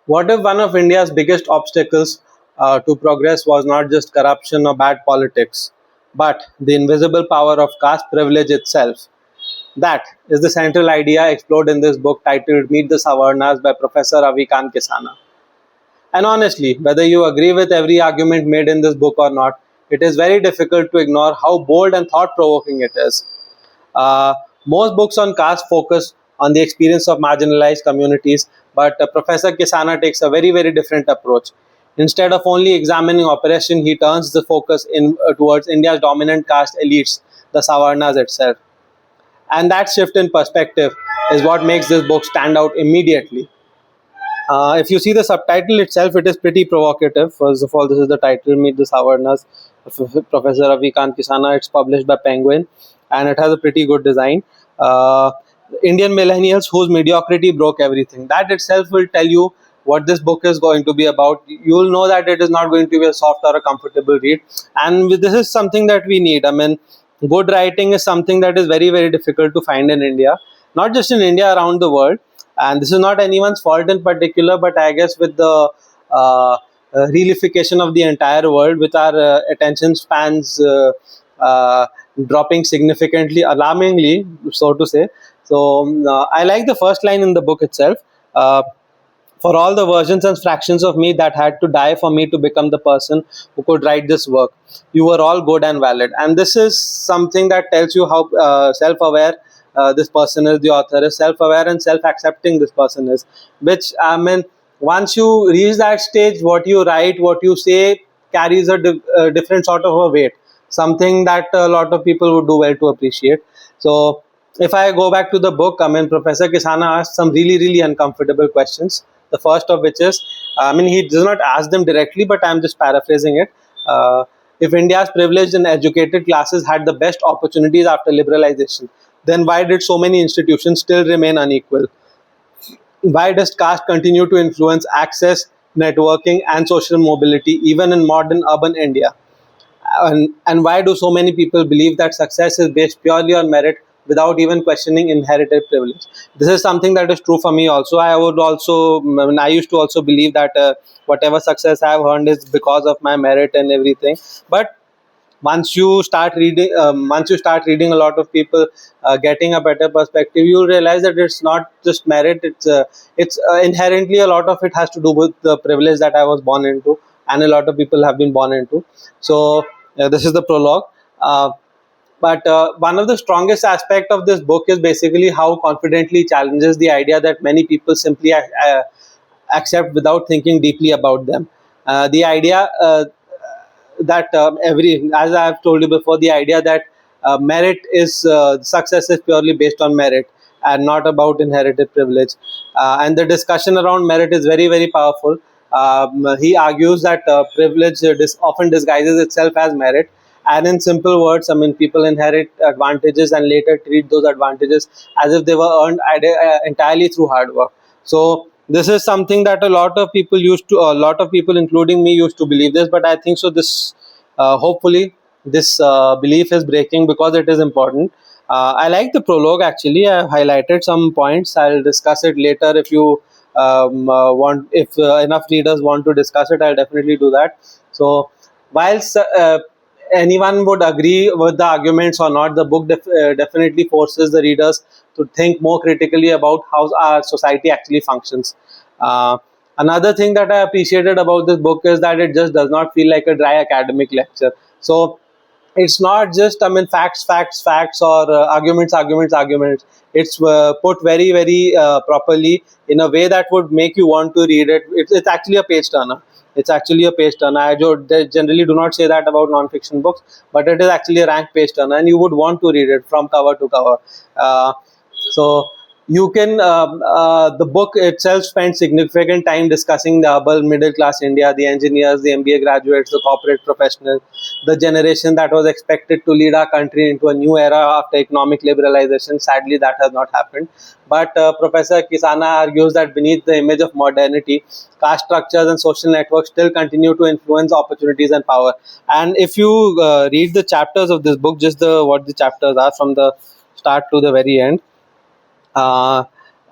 What if one of India's biggest obstacles to progress was not just corruption or bad politics, but the invisible power of caste privilege itself? That is the central idea explored in this book titled Meet the Savarnas by Professor Ravikant Kisana. And honestly, whether you agree with every argument made in this book or not, it is very difficult to ignore how bold and thought provoking it is. Uh, Most books on caste focus on the experience of marginalized communities, but Professor Kisana takes a very, very different approach. Instead of only examining oppression, he turns the focus towards India's dominant caste elites, the Savarnas itself. And that shift in perspective is what makes this book stand out immediately. If you see the subtitle itself, it is pretty provocative. First of all, this is the title, Meet the Savarnas, Professor Ravikant Kisana. It's published by Penguin, and it has a pretty good design. Uh, Indian millennials whose mediocrity broke everything. That itself will tell you what this book is going to be about. You'll know that it is not going to be a soft or a comfortable read. And this is something that we need. I mean, good writing is something that is very, very difficult to find in India, not just in India, around the world. And this is not anyone's fault in particular, but I guess with the realification of the entire world, with our attention spans uh, dropping significantly, alarmingly, so to say. So I like the first line in the book itself. For all the versions and fractions of me that had to die for me to become the person who could write this work, you were all good and valid. And this is something that tells you how self-aware this person is, the author is self-aware and self-accepting this person is, which, I mean, once you reach that stage, what you write, what you say carries a different sort of a weight, something that a lot of people would do well to appreciate. So if I go back to the book, I mean, Professor Kisana asked some really, really uncomfortable questions. The first of which is, I mean, he does not ask them directly, but I'm just paraphrasing it. If India's privileged and educated classes had the best opportunities after liberalization, then why did so many institutions still remain unequal? Why does caste continue to influence access, networking, and social mobility even in modern urban India? And why do so many people believe that success is based purely on merit without even questioning inherited privilege? This is something that is true for me also. I would also, I mean, I used to also believe that whatever success I have earned is because of my merit and everything. But once you start reading a lot of people, getting a better perspective, you realize that it's not just merit. It's inherently, a lot of it has to do with the privilege that I was born into, and a lot of people have been born into. So this is the prologue. But one of the strongest aspect of this book is basically how confidently challenges the idea that many people simply accept without thinking deeply about them. The idea that as I have told you before, the idea that merit is success is purely based on merit and not about inherited privilege. And the discussion around merit is very, very powerful. He argues that privilege often disguises itself as merit. And in simple words, I mean, people inherit advantages and later treat those advantages as if they were earned entirely through hard work. So this is something that a lot of people, including me, used to believe this. But I think so. Hopefully, this belief is breaking because it is important. I like the prologue actually. I have highlighted some points. I'll discuss it later if you want. If enough readers want to discuss it, I'll definitely do that. So, whilst anyone would agree with the arguments or not, the book definitely forces the readers to think more critically about how our society actually functions. Another thing that I appreciated about this book is that it just does not feel like a dry academic lecture. So it's not just, I mean, facts, or arguments. It's put very, very properly in a way that would make you want to read it. It's actually a page turner. It's actually a page turner. They generally do not say that about non-fiction books, but it is actually a rank page turner, and you would want to read it from cover to cover. So you can the book itself spends significant time discussing the urban middle class India, the engineers, the MBA graduates, the corporate professionals, the generation that was expected to lead our country into a new era after economic liberalization. Sadly, that has not happened. But Professor Kisana argues that beneath the image of modernity, caste structures and social networks still continue to influence opportunities and power. And if you read the chapters of this book, just the what the chapters are from the start to the very end, uh,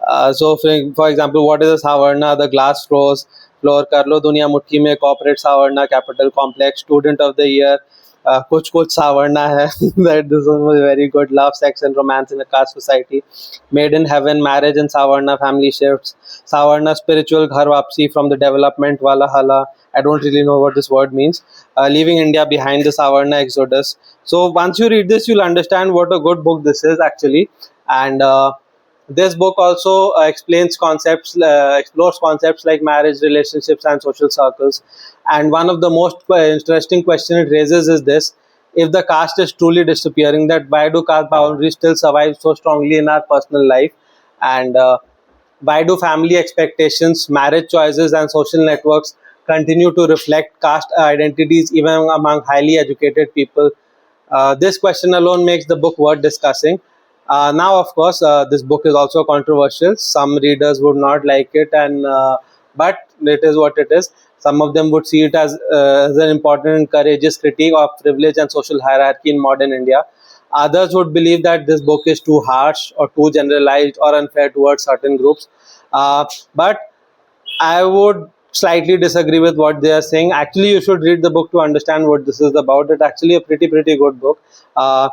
For example, what is a Savarna? The glass floor, Karlo Dunia Mutki mein, corporate Savarna, capital complex, student of the year, kuch Savarna hai. That this was very good. Love, sex, and romance in a caste society. Made in heaven, marriage and Savarna, family shifts. Savarna, spiritual ghar wapsi from the development wala hala. I don't really know what this word means. Leaving India behind, the Savarna exodus. So once you read this, you'll understand what a good book this is actually. And this book also explores concepts like marriage, relationships, and social circles. And one of the most interesting questions it raises is this: if the caste is truly disappearing, that why do caste boundaries still survive so strongly in our personal life? And why do family expectations, marriage choices, and social networks continue to reflect caste identities even among highly educated people? This question alone makes the book worth discussing. Now, of course, this book is also controversial. Some readers would not like it, and but it is what it is. Some of them would see it as an important and courageous critique of privilege and social hierarchy in modern India. Others would believe that this book is too harsh or too generalized or unfair towards certain groups. But I would slightly disagree with what they are saying. Actually, you should read the book to understand what this is about. It's actually a pretty good book. Uh,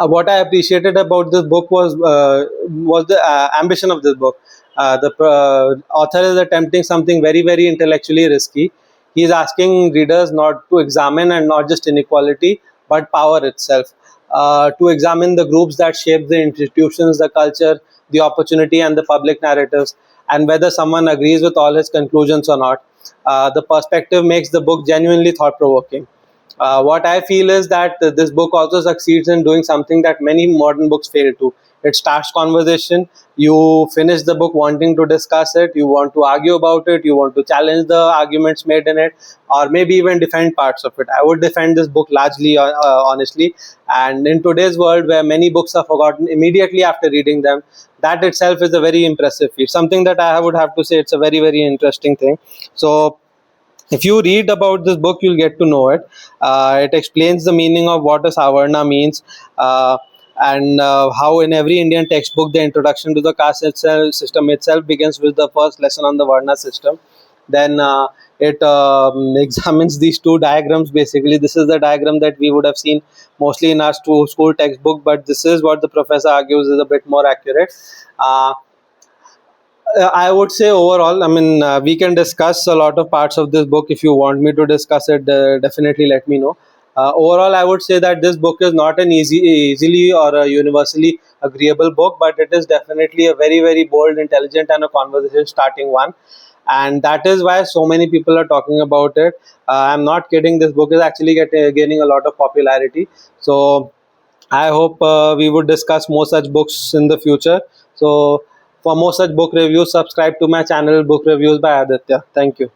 what I appreciated about this book was the ambition of this book. The author is attempting something very intellectually risky. He is asking readers not to examine and not just inequality, but power itself. To examine the groups that shape the institutions, the culture, the opportunity, and the public narratives, and whether someone agrees with all his conclusions or not. The perspective makes the book genuinely thought provoking. What I feel is that this book also succeeds in doing something that many modern books fail to. It starts conversation. You finish the book wanting to discuss it. You want to argue about it. You want to challenge the arguments made in it, or maybe even defend parts of it. I would defend this book largely, honestly. And in today's world, where many books are forgotten immediately after reading them, that itself is a very impressive feat. Something that I would have to say, it's a very interesting thing. So if you read about this book, you'll get to know it. It explains the meaning of what a Savarna means, and how in every Indian textbook, the introduction to the system itself begins with the first lesson on the Varna system. Then it examines these two diagrams. Basically, this is the diagram that we would have seen mostly in our school textbook, but this is what the professor argues is a bit more accurate. Uh, I would say overall, I mean, we can discuss a lot of parts of this book. If you want me to discuss it, definitely let me know. Overall, I would say that this book is not an easily or a universally agreeable book, but it is definitely a very bold, intelligent, and a conversation starting one. And that is why so many people are talking about it. I'm not kidding. This book is actually gaining a lot of popularity. So I hope we would discuss more such books in the future. So, for more such book reviews, subscribe to my channel, Book Reviews by Aditya. Thank you.